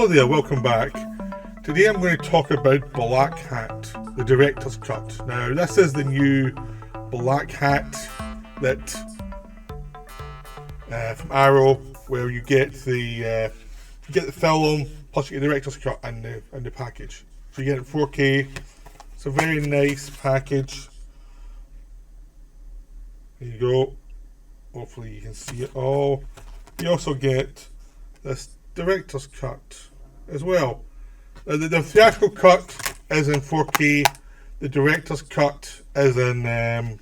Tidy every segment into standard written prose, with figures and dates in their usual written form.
Hello there, welcome back. Today I'm going to talk about Blackhat, the Director's Cut. Now, this is the new Blackhat that from Arrow, where you get the film plus you get the Director's Cut and the package. So you get it in 4K. It's a very nice package. There you go. Hopefully you can see it all. You also get this Director's Cut as well. The theatrical cut is in 4K. The Director's Cut is in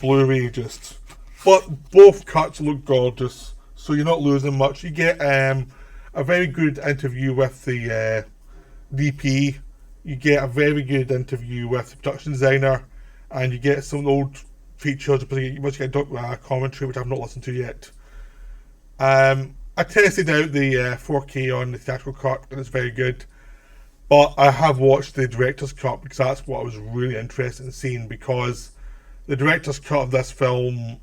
Blu-ray just. But both cuts look gorgeous, so you're not losing much. You get a very good interview with the DP. You get a very good interview with the production designer, and you get some old features. You must get commentary, which I've not listened to yet. I tested out the 4K on the theatrical cut, and it's very good. But I have watched the director's cut because that's what I was really interested in seeing, because the director's cut of this film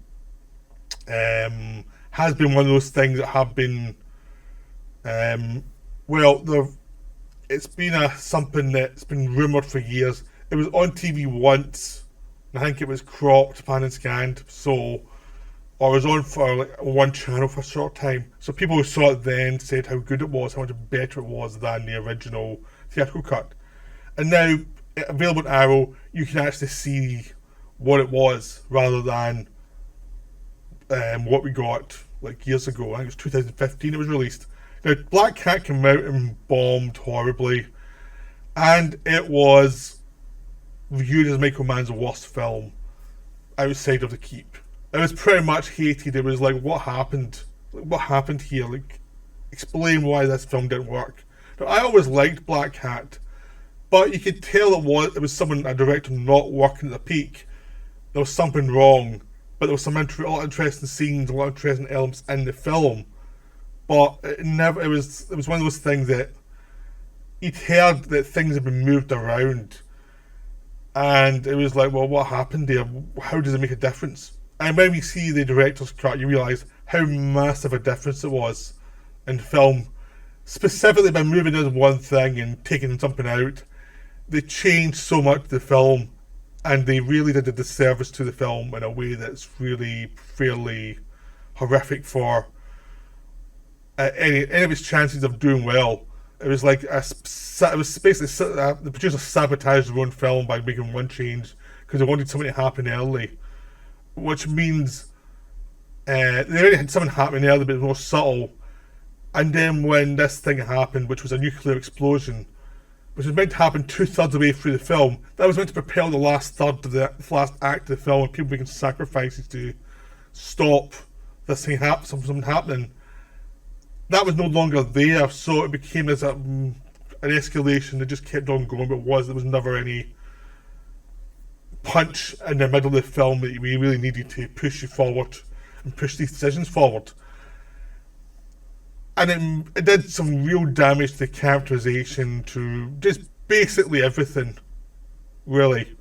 has been one of those things that have been it's been something that's been rumoured for years. It was on TV once, and I think it was cropped, pan and scanned, or it was on for like one channel for a short time. So people who saw it then said how good it was, how much better it was than the original theatrical cut. And now, available on Arrow, you can actually see what it was, rather than what we got like years ago. I think it was 2015 it was released. Now, Blackhat came out and bombed horribly, and it was viewed as Michael Mann's worst film outside of The Keep. It was pretty much hated. It was like, what happened? Like, what happened here? Like, explain why this film didn't work. Now, I always liked Blackhat, but you could tell it was a director not working at the peak. There was something wrong, but there was a lot of interesting scenes, a lot of interesting elements in the film. But it was one of those things that you'd heard that things had been moved around, and it was like, well, what happened there? How does it make a difference? And when we see the director's cut, you realise how massive a difference it was in film. Specifically by moving this one thing and taking something out, they changed so much the film, and they really did a disservice to the film in a way that's really fairly horrific for any of its chances of doing well. It was like it was basically the producer sabotaged their own film by making one change because they wanted something to happen early, which means they already had something happening early, but it was more subtle. And then when this thing happened, which was a nuclear explosion, which was meant to happen 2/3 of the way through the film, that was meant to propel the last third of the last act of the film, and people making sacrifices to stop this thing something happening. That was no longer there, so it became as an escalation that just kept on going. But there was never any punch in the middle of the film that we really needed to push you forward and push these decisions forward. And it did some real damage to the characterization, to just basically everything, really.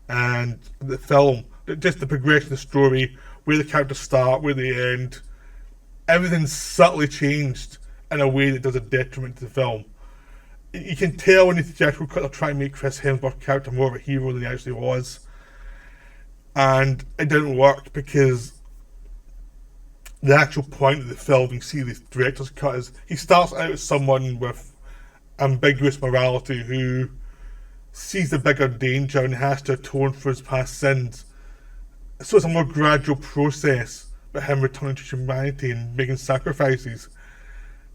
And the film, just the progression of the story, where the characters start, where they end, everything's subtly changed in a way that does a detriment to the film. You can tell when the theatrical cut, they're trying to make Chris Hemsworth's character more of a hero than he actually was. And it didn't work, because the actual point of the film, you see the director's cut, is he starts out as someone with ambiguous morality who sees the bigger danger and has to atone for his past sins. So it's a more gradual process about him returning to humanity and making sacrifices.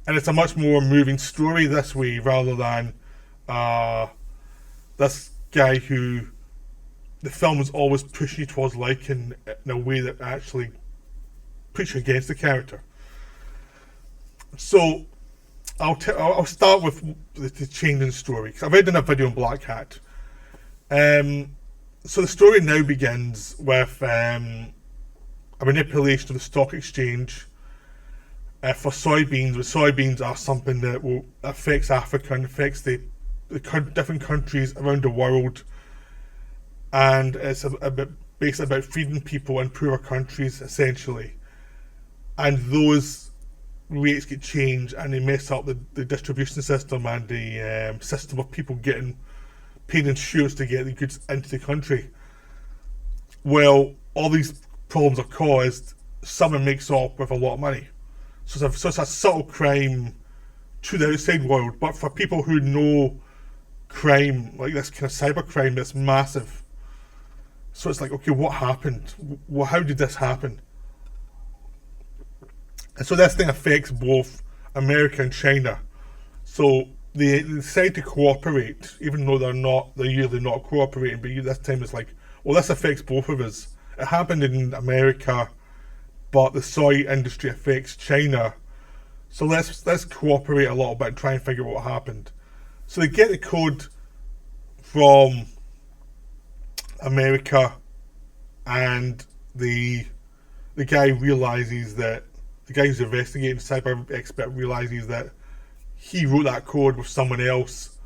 And it's a much more moving story this way, rather than this guy who the film is always pushing you towards liking in a way that actually puts you against the character. So I'll start with the change in story, because I've already done a video on Blackhat. So the story now begins with a manipulation of the stock exchange for soybeans. Soybeans are something that affects Africa and affects the different countries around the world, and it's basically about feeding people in poorer countries, essentially. And those rates get changed and they mess up the distribution system and the system of people getting paid insurance to get the goods into the country. Well, all these problems are caused, someone makes off with a lot of money. So it's a subtle crime to the outside world, but for people who know crime, like this kind of cyber crime, that's massive. So it's like, okay, what happened? Well, how did this happen? And so this thing affects both America and China. So they decide to cooperate, even though they're usually not cooperating, but this time it's like, well, this affects both of us. It happened in America, but the soy industry affects China. So let's cooperate a little bit and try and figure out what happened. So they get the code from America, and the guy realizes that the guy who's investigating, the cyber expert, realizes that he wrote that code with someone else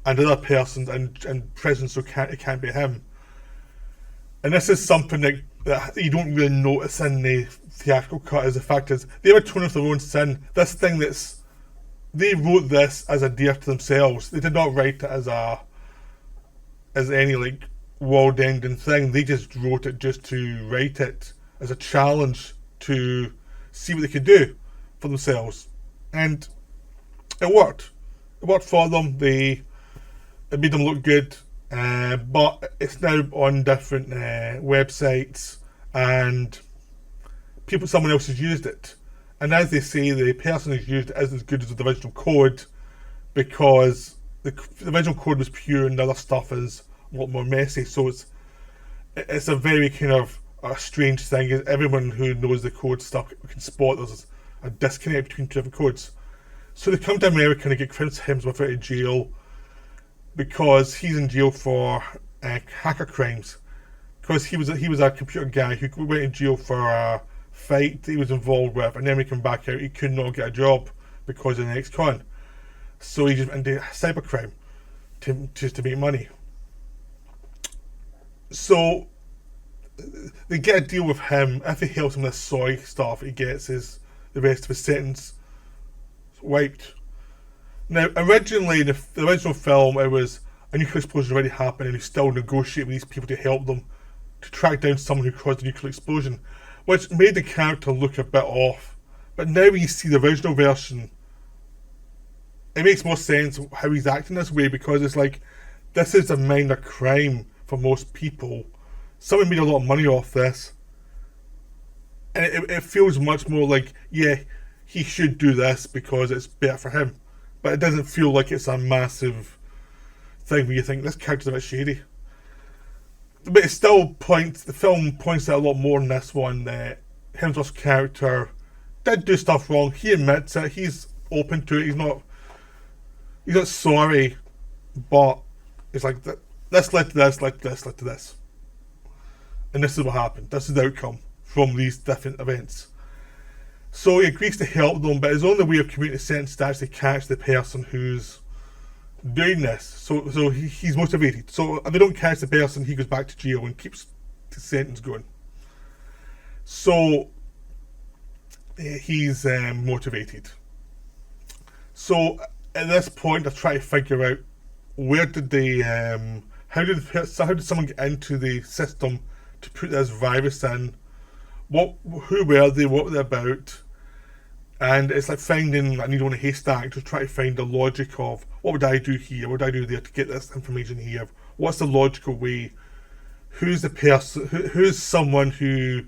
and other persons and prison, so it can't be him. And this is something that you don't really notice in the theatrical cut, as the fact is they were torn of their own sin. This thing they wrote this as a dare to themselves. They did not write it as any like world ending thing. They just wrote it just to write it as a challenge to see what they could do for themselves. And it worked. It worked for them. It made them look good. But it's now on different websites, and someone else has used it. And as they say, the person who's used it isn't as good as the original code, because the original code was pure and the other stuff is a lot more messy. So it's a very kind of a strange thing. Everyone who knows the code stuff can spot there's a disconnect between two different codes. So they come to America and they get Chris Hemsworth out of jail, because he's in jail for hacker crimes. Because he was a computer guy who went in jail for a fight he was involved with, and then when he came back out, he could not get a job because of the ex-con. So he just into cybercrime to make money. So they get a deal with him. If he helps him with this soy stuff, he gets the rest of his sentence wiped. Now, originally, in the original film, it was a nuclear explosion already happened, and he's still negotiating with these people to help them to track down someone who caused the nuclear explosion, which made the character look a bit off. But now when you see the original version, it makes more sense how he's acting this way, because it's like, this is a minor crime for most people. Someone made a lot of money off this, and it feels much more like, yeah, he should do this because it's better for him. But it doesn't feel like it's a massive thing where you think this character's a bit shady. But it still the film points out a lot more in this one that Hemsworth's character did do stuff wrong. He admits it. He's open to it. He's not sorry, but it's like, this led to this, led to this, led to this. And this is what happened. This is the outcome from these different events. So he agrees to help them, but his only way of commuting the sentence is to actually catch the person who's doing this. So he's motivated. So if they don't catch the person, he goes back to jail and keeps the sentence going. So he's motivated. So at this point, they're trying to figure out where did they, how did someone get into the system to put this virus in? Who were they? What were they about? And it's like finding a needle in a haystack to try to find the logic of, what would I do here? What would I do there to get this information here? What's the logical way? Who's the person? Who's someone who,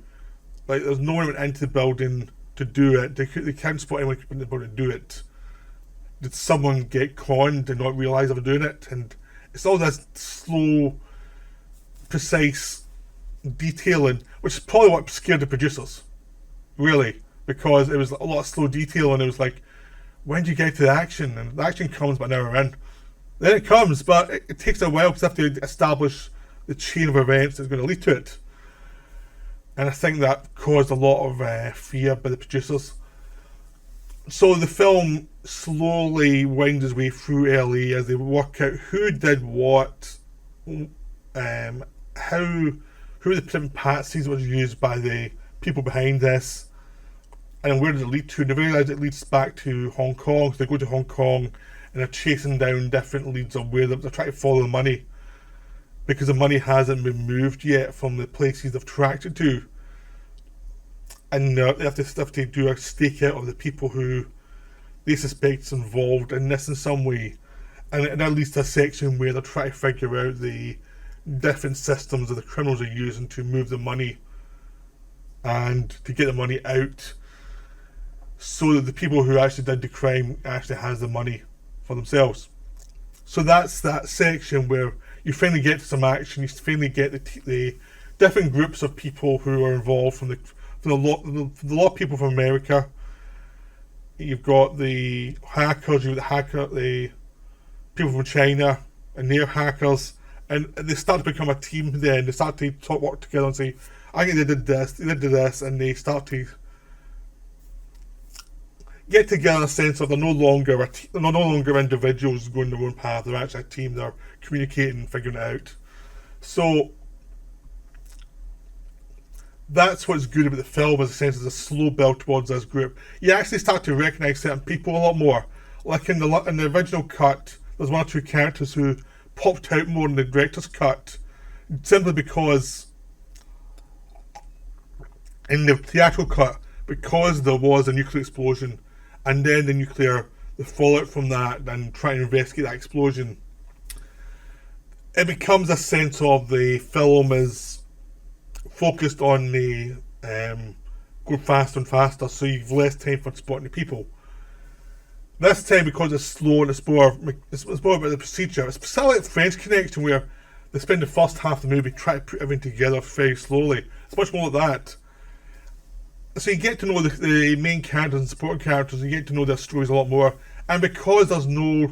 like, there's no one went into the building to do it. They can't spot anyone in the building to do it. Did someone get conned and not realise they were doing it? And it's all this slow, precise detailing, which is probably what scared the producers, really, because it was a lot of slow detail, and it was like, when do you get to the action? And the action comes but never in. Then it comes, but it takes a while, because they have to establish the chain of events that's going to lead to it. And I think that caused a lot of fear by the producers. So the film slowly winds its way through LA as they work out who did what, who the different patsies were used by the people behind this, And where does it lead to? And they realise it leads back to Hong Kong. So they go to Hong Kong and they're chasing down different leads of where they're trying to follow the money, because the money hasn't been moved yet from the places they've tracked it to. And they have to do a stakeout of the people who they suspect is involved in this in some way. And that leads to a section where they're trying to figure out the different systems that the criminals are using to move the money and to get the money out, so that the people who actually did the crime actually has the money for themselves. So that's that section where you finally get to some action. You finally get the different groups of people who are involved from the lot of people from America. You've got the hackers, the people from China, and their hackers, and they start to become a team. Then they start to work together and say, "I think they did this, and they start to get together in a sense of they're no longer individuals going their own path. They're actually a team. They're communicating, figuring it out. So that's what's good about the film, is a sense of a slow build towards this group. You actually start to recognise certain people a lot more. Like in the original cut, there's one or two characters who popped out more in the director's cut, simply because in the theatrical cut, because there was a nuclear explosion, and then the fallout from that, and trying to investigate that explosion, it becomes a sense of the film is focused on the going faster and faster, so you've less time for spotting the people. This time, because it's slow and it's more about the procedure, it's sort of like the French Connection, where they spend the first half of the movie trying to put everything together very slowly. It's much more like that. So you get to know the main characters and supporting characters, and you get to know their stories a lot more. And because there's no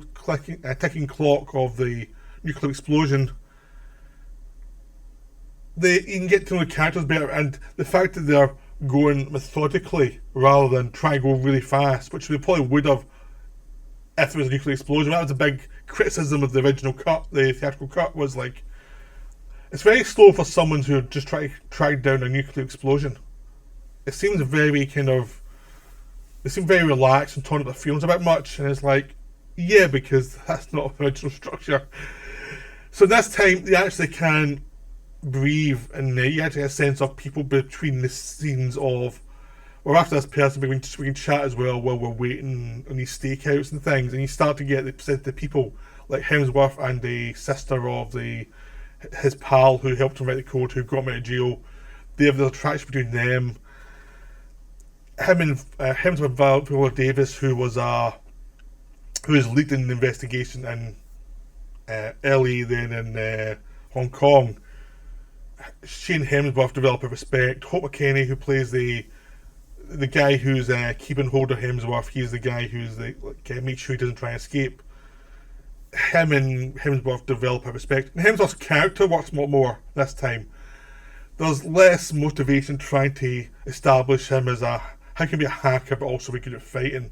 ticking clock of the nuclear explosion, you can get to know the characters better, and the fact that they're going methodically rather than trying to go really fast, which they probably would have if there was a nuclear explosion. That was a big criticism of the original cut, the theatrical cut, was like, it's very slow for someone who just tried to track down a nuclear explosion. It seems very they seem very relaxed and torn up their feelings a bit much, and it's like, yeah, because that's not the original structure. So this time, they actually can breathe, and you actually get a sense of people between the scenes of, we're after this person, we can chat as well while we're waiting on these stakeouts and things, and you start to get the people like Hemsworth and the sister of his pal who helped him write the code, who got him out of jail. They have the attraction between them. Him and Hemsworth Viola Davis, who is leading the investigation in LA, then in Hong Kong. She and Hemsworth develop a respect. Hope McKenney, who plays the guy who's keeping hold of Hemsworth, he's the guy who's make sure he doesn't try and escape. Him and Hemsworth develop a respect. And Hemsworth's character works more this time. There's less motivation trying to establish him as how can he be a hacker but also be good at fighting.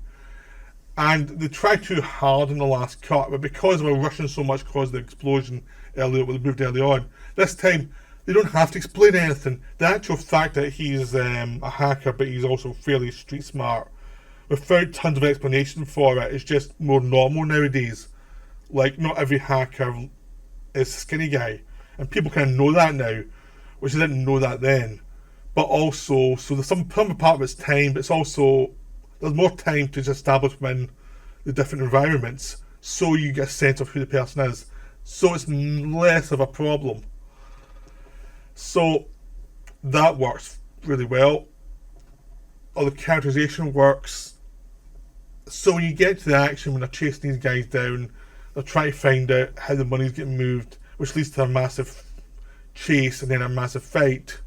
And they tried too hard in the last cut, but because we're rushing so much because of the explosion earlier, we moved early on, this time they don't have to explain anything. The actual fact that he's a hacker but he's also fairly street smart, without tons of explanation for it, is just more normal nowadays. Like, not every hacker is a skinny guy, and people kind of know that now, which they didn't know that then. But also, so there's some part of it's time, but it's also, there's more time to just establish them in the different environments, so you get a sense of who the person is. So it's less of a problem. So that works really well. All the characterization works. So when you get to the action, when they're chasing these guys down, they're trying to find out how the money's getting moved, which leads to a massive chase and then a massive fight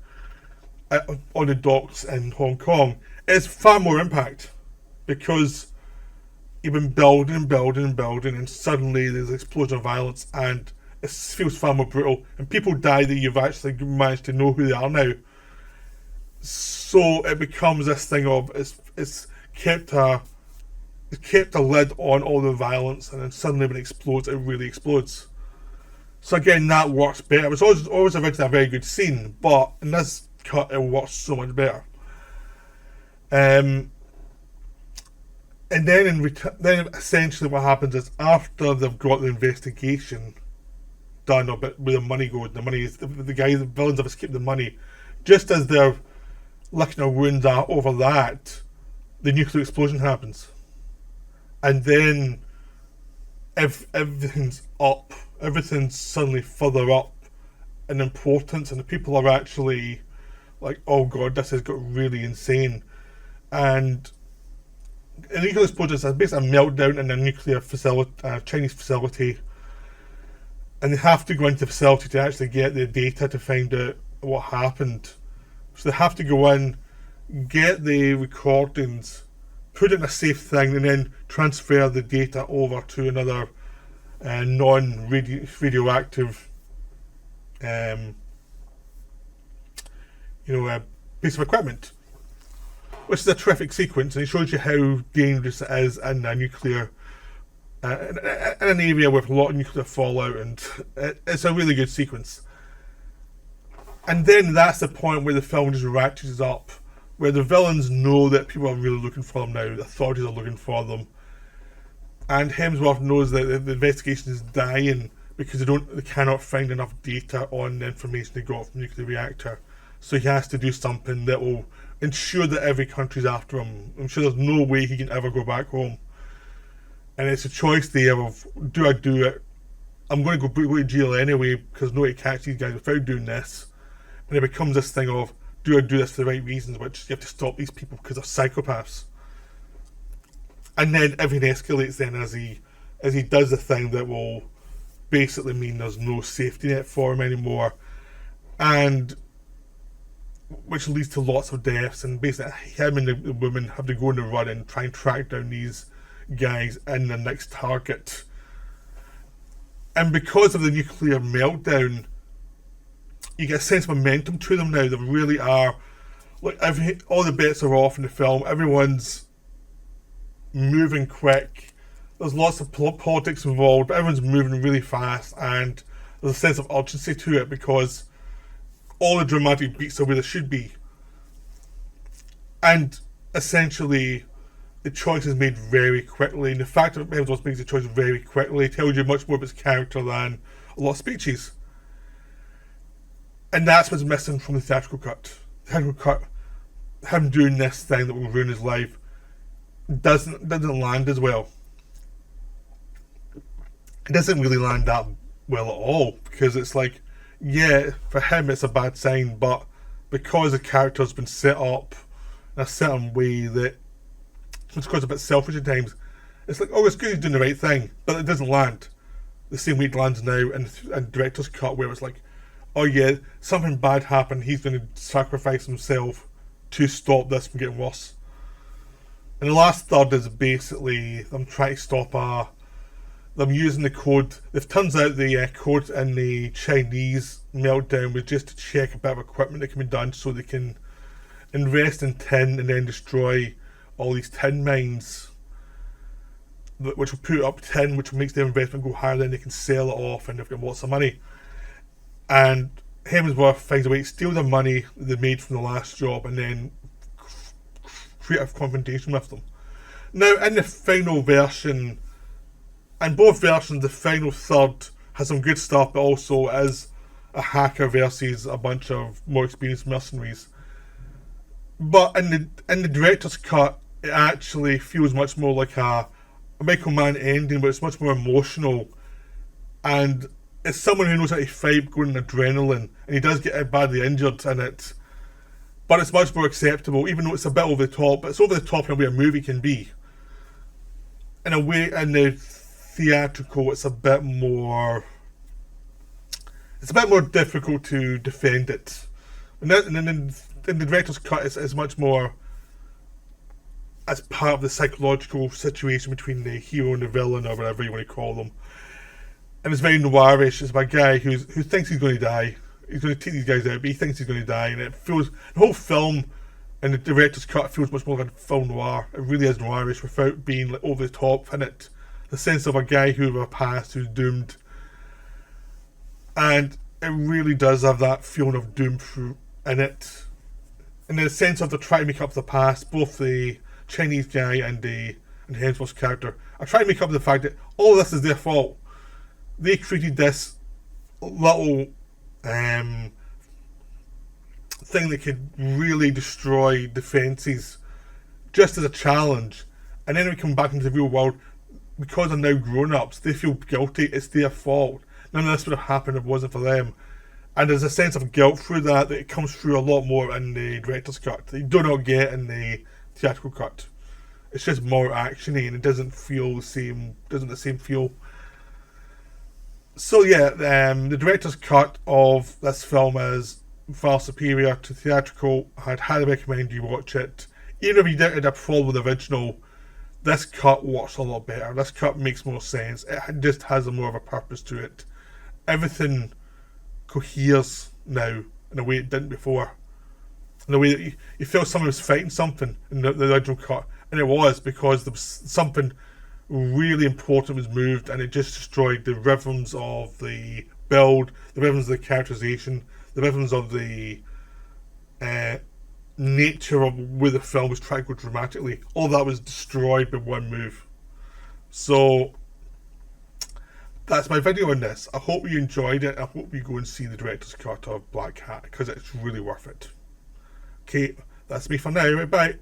on the docks in Hong Kong. It's far more impact, because you've been building and building and building, and suddenly there's an explosion of violence, and it feels far more brutal, and people die that you've actually managed to know who they are now. So it becomes this thing of it's kept a lid on all the violence, and then suddenly when it explodes, it really explodes. So again, that works better. It was always originally a very good scene, but in this cut, it works so much better. And then then essentially what happens is after they've got the investigation done, or but where the money goes, the money is the guys, the villains have escaped the money. Just as they're licking their wounds over that, the nuclear explosion happens, and then everything's up. Everything's suddenly further up in importance, and the people are actually like, "Oh God, this has got really insane." And a nuclear explosion is basically a meltdown in a nuclear facility, Chinese facility, and they have to go into the facility to actually get the data to find out what happened. So they have to go in, get the recordings, put it in a safe thing, and then transfer the data over to another non-radioactive, piece of equipment, which is a terrific sequence, and it shows you how dangerous it is in a nuclear, in an area with a lot of nuclear fallout, and it's a really good sequence. And then that's the point where the film just ratchets up, where the villains know that people are really looking for them now, the authorities are looking for them, and Hemsworth knows that the investigation is dying because they cannot find enough data on the information they got from the nuclear reactor. So he has to do something that will ensure that every country's after him. I'm sure there's no way he can ever go back home. And it's a choice there of, do I do it? I'm going to go to jail anyway because nobody catch these guys without doing this. And it becomes this thing of, do I do this for the right reasons, which you have to stop these people because they're psychopaths. And then everything escalates then as he does the thing that will basically mean there's no safety net for him anymore, and which leads to lots of deaths, and basically him and the woman have to go on the run and try and track down these guys in the next target. And because of the nuclear meltdown, you get a sense of momentum to them now. They really are, like, all the bets are off in the film. Everyone's moving quick. There's lots of politics involved, but everyone's moving really fast, and there's a sense of urgency to it because all the dramatic beats are where they should be. And essentially, the choice is made very quickly. And the fact that Hemsworth makes the choice very quickly tells you much more about his character than a lot of speeches. And that's what's missing from the theatrical cut. The theatrical cut, him doing this thing that will ruin his life, doesn't land as well. It doesn't really land that well at all, because it's like, yeah, for him it's a bad sign, but because the character's been set up in a certain way that it's quite a bit selfish at times, it's like, oh, it's good he's doing the right thing, but it doesn't land the same way it lands now in director's cut, where it's like, oh yeah, something bad happened, he's going to sacrifice himself to stop this from getting worse. And the last third is basically them trying to stop them using the code. It turns out the code in the Chinese meltdown was just to check a bit of equipment that can be done so they can invest in tin and then destroy all these tin mines, which will put up tin, which makes their investment go higher, then they can sell it off and they've got lots of money. And Hemsworth finds a way to steal the money they made from the last job and then create a confrontation with them. Now, in the final version, and both versions, the final third has some good stuff, but also is a hacker versus a bunch of more experienced mercenaries. But in the director's cut, it actually feels much more like a Michael Mann ending, but it's much more emotional. And it's someone who knows how to fight, going on adrenaline, and he does get badly injured in it. But it's much more acceptable, even though it's a bit over the top. But it's over the top in a way a movie can be. In a way, in the theatrical, it's a bit more difficult to defend it. And then in the director's cut, it's much more as part of the psychological situation between the hero and the villain, or whatever you want to call them. And it's very noirish. It's about a guy who thinks he's going to die. He's going to take these guys out, but he thinks he's going to die, and it feels, the whole film and the director's cut feels much more like a film noir. It really is noirish without being like over the top in it. The sense of a guy who has a past, who's doomed, and it really does have that feeling of doom in it. And the sense of the trying to make up the past, both the Chinese guy and the and Hemsworth's character. I try to make up for the fact that all this is their fault. They created this little thing that could really destroy defences just as a challenge, and then we come back into the real world because they're now grown-ups. They feel guilty. It's their fault. None of this would have happened if it wasn't for them. And there's a sense of guilt through that it comes through a lot more in the director's cut that you do not get in the theatrical cut. It's just more actiony and it doesn't feel the same. Doesn't the same feel. So yeah, the director's cut of this film is far superior to theatrical. I'd highly recommend you watch it. Even if you didn't have a problem with the original, this cut works a lot better. This cut makes more sense. It just has a more of a purpose to it. Everything coheres now in a way it didn't before. In a way that you felt someone was fighting something in the original cut, and it was because there was something really important was moved, and it just destroyed the rhythms of the build, the rhythms of the characterization, the rhythms of the nature of where the film was trying to go dramatically. All that was destroyed by one move. So that's my video on this. I hope you enjoyed it. I hope you go and see the director's cut of Blackhat because it's really worth it. Okay, that's me for now. Bye.